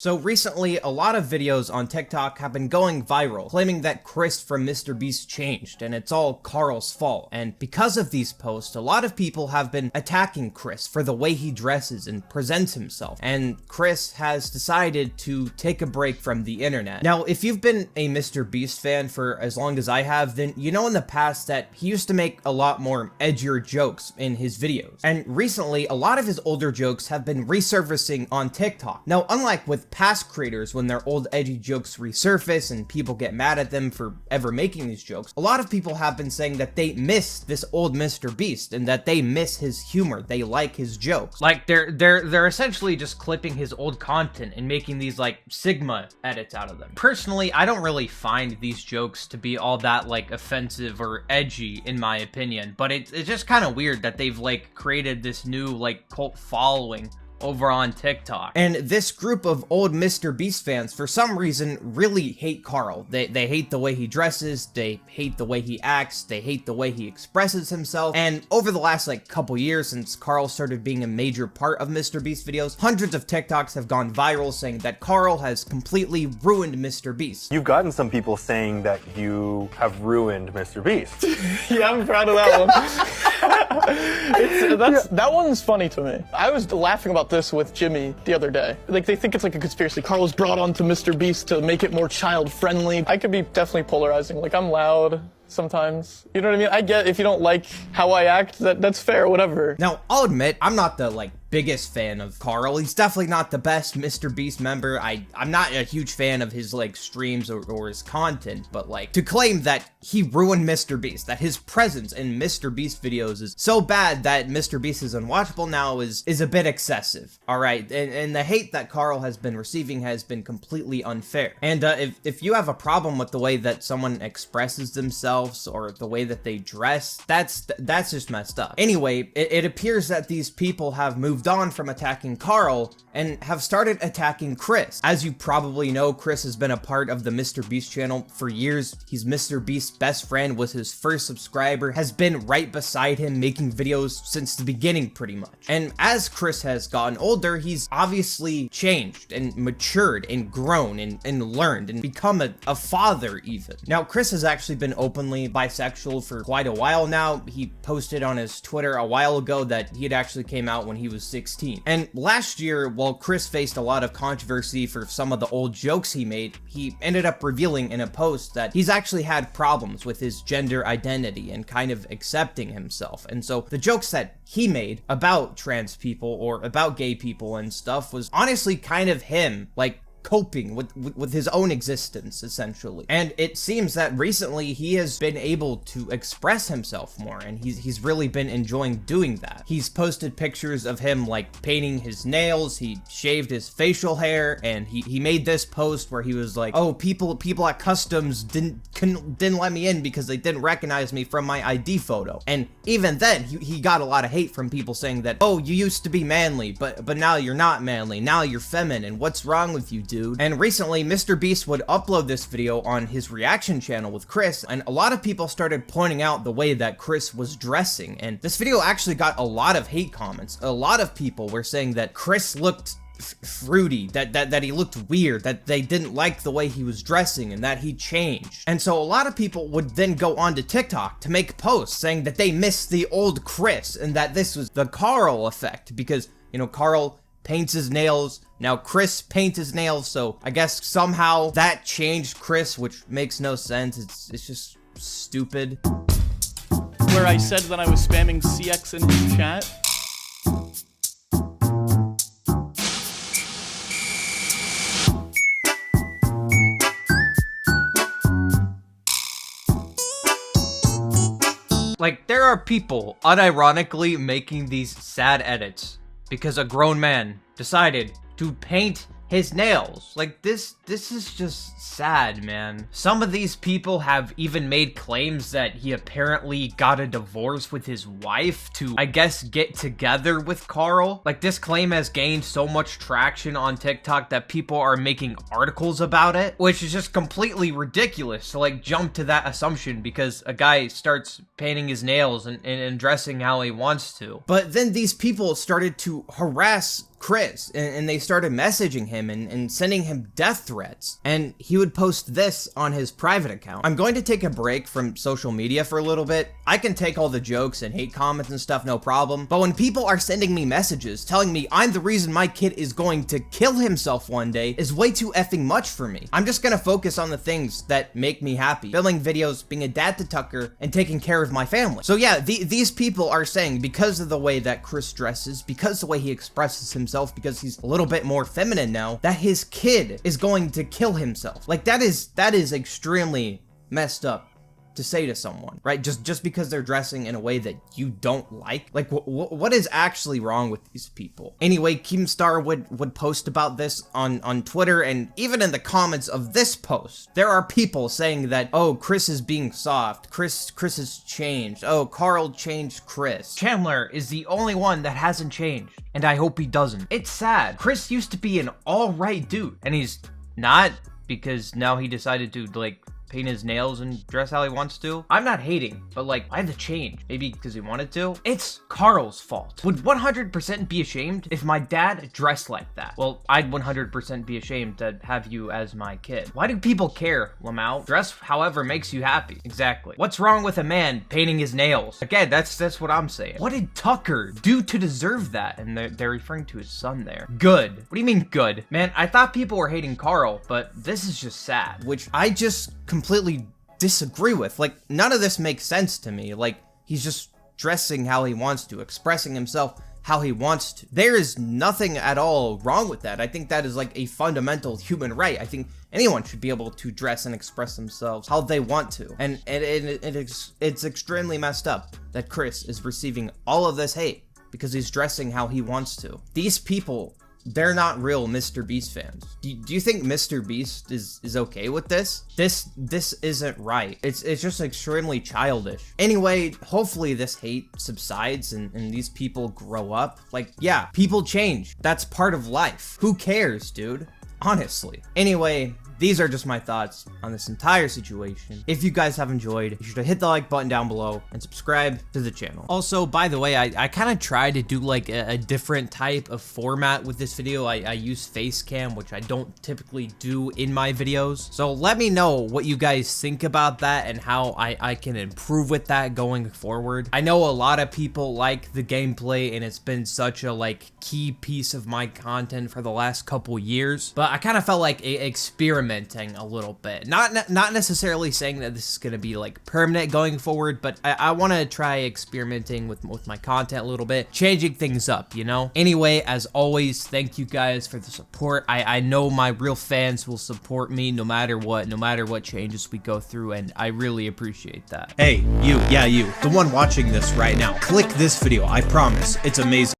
So recently, a lot of videos on TikTok have been going viral, claiming that Chris from MrBeast changed, and it's all Carl's fault. And because of these posts, a lot of people have been attacking Chris for the way he dresses and presents himself. And Chris has decided to take a break from the internet. Now, if you've been a MrBeast fan for as long as I have, then you know in the past that he used to make a lot more edgier jokes in his videos. And recently, a lot of his older jokes have been resurfacing on TikTok. Now, unlike with past creators, when their old edgy jokes resurface and people get mad at them for ever making these jokes, a lot of people have been saying that they miss this old MrBeast and that they miss his humor. They like his jokes. Like they're essentially just clipping his old content and making these like Sigma edits out of them. Personally, I don't really find these jokes to be all that like offensive or edgy in my opinion, but it's just kind of weird that they've like created this new like cult following over on TikTok. And this group of old MrBeast fans, for some reason, really hate Carl. They hate the way he dresses, they hate the way he acts, they hate the way he expresses himself. And over the last like couple years, since Carl started being a major part of MrBeast videos, hundreds of TikToks have gone viral saying that Carl has completely ruined MrBeast. You've gotten some people saying that you have ruined MrBeast. Yeah, I'm proud of that one. That one's funny to me. I was laughing about this with Jimmy the other day. Like, they think it's like a conspiracy. Carl was brought onto MrBeast to make it more child-friendly. I could be definitely polarizing. Like, I'm loud sometimes. You know what I mean? I get if you don't like how I act, that's fair, whatever. Now, I'll admit, I'm not the, like, biggest fan of Carl. He's definitely not the best MrBeast member. I'm not a huge fan of his, like, streams or his content, but, like, to claim that he ruined MrBeast, that his presence in MrBeast videos is so bad that MrBeast is unwatchable now is a bit excessive, alright? And the hate that Carl has been receiving has been completely unfair. And if you have a problem with the way that someone expresses themselves or the way that they dress, that's just messed up. Anyway, it appears that these people have moved on from attacking Carl and have started attacking Chris. As you probably know, Chris has been a part of the MrBeast channel for years. He's MrBeast's best friend, was his first subscriber, has been right beside him making videos since the beginning pretty much. And as Chris has gotten older, he's obviously changed and matured and grown and learned and become a father even. Now, Chris has actually been openly bisexual for quite a while now. He posted on his Twitter a while ago that he had actually came out when he was 16. And last year, while Chris faced a lot of controversy for some of the old jokes he made, he ended up revealing in a post that he's actually had problems with his gender identity and kind of accepting himself. And so the jokes that he made about trans people or about gay people and stuff was honestly kind of him, like, coping with his own existence, essentially. And it seems that recently he has been able to express himself more, and he's really been enjoying doing that. He's posted pictures of him, like, painting his nails, he shaved his facial hair, and he made this post where he was like, oh, people at customs didn't let me in because they didn't recognize me from my ID photo. And even then, he got a lot of hate from people saying that, oh, you used to be manly, but now you're not manly, now you're feminine, what's wrong with you, dude? And recently, MrBeast would upload this video on his reaction channel with Chris, and a lot of people started pointing out the way that Chris was dressing, and this video actually got a lot of hate comments. A lot of people were saying that Chris looked fruity, that he looked weird, that they didn't like the way he was dressing, and that he changed. And so a lot of people would then go on to TikTok to make posts saying that they missed the old Chris, and that this was the Carl effect, because, you know, Carl paints his nails, now Chris paints his nails, so I guess somehow that changed Chris, which makes no sense. It's just stupid. Where I said that I was spamming CX in chat. Like, there are people unironically making these sad edits because a grown man decided to paint his nails. Like, this is just sad, man. Some of these people have even made claims that he apparently got a divorce with his wife to, I guess, get together with Carl. Like, this claim has gained so much traction on TikTok that people are making articles about it, which is just completely ridiculous to, like, jump to that assumption because a guy starts painting his nails and dressing how he wants to. But then these people started to harass Chris, and they started messaging him and sending him death threats, and he would post this on his private account. I'm going to take a break from social media for a little bit. I can take all the jokes and hate comments and stuff, no problem, but when people are sending me messages telling me I'm the reason my kid is going to kill himself one day is way too effing much for me. I'm just gonna focus on the things that make me happy. Filming videos, being a dad to Tucker, and taking care of my family. So yeah, these people are saying because of the way that Chris dresses, because the way he expresses himself, because he's a little bit more feminine now, that his kid is going to kill himself. Like that is extremely messed up to say to someone, right? Just because they're dressing in a way that you don't like. Like what is actually wrong with these people? Anyway, Keemstar would post about this on Twitter, and even in the comments of this post, there are people saying that, oh, Chris is being soft. Chris has changed. Oh, Carl changed Chris. Chandler is the only one that hasn't changed, and I hope he doesn't. It's sad. Chris used to be an alright dude, and he's not, because now he decided to, like, paint his nails and dress how he wants to. I'm not hating, but like, I had to change. Maybe because he wanted to. It's Carl's fault. Would 100% be ashamed if my dad dressed like that? Well, I'd 100% be ashamed to have you as my kid. Why do people care, Lamau? Dress however makes you happy. Exactly. What's wrong with a man painting his nails? Again, that's what I'm saying. What did Tucker do to deserve that? And they're referring to his son there. Good. What do you mean good? Man, I thought people were hating Carl, but this is just sad. Which I just completely disagree with. Like, none of this makes sense to me. Like, he's just dressing how he wants to, expressing himself how he wants to. There is nothing at all wrong with that. I think that is like a fundamental human right. I think anyone should be able to dress and express themselves how they want to. And it's extremely messed up that Chris is receiving all of this hate because he's dressing how he wants to. These people, they're not real MrBeast fans. Do you think MrBeast is okay with this? This isn't right. It's just extremely childish. Anyway, hopefully this hate subsides and these people grow up. Like, yeah, people change. That's part of life. Who cares, dude? Honestly. Anyway, these are just my thoughts on this entire situation. If you guys have enjoyed, be sure to hit the like button down below and subscribe to the channel. Also, by the way, I kind of tried to do like a different type of format with this video. I use face cam, which I don't typically do in my videos. So let me know what you guys think about that and how I can improve with that going forward. I know a lot of people like the gameplay and it's been such a like key piece of my content for the last couple years, but I kind of felt like experimenting a little bit. Not necessarily saying that this is going to be like permanent going forward, but I want to try experimenting with my content a little bit, changing things up, you know? Anyway, as always, thank you guys for the support. I know my real fans will support me no matter what changes we go through, and I really appreciate that. Hey, you, the one watching this right now, click this video. I promise, it's amazing.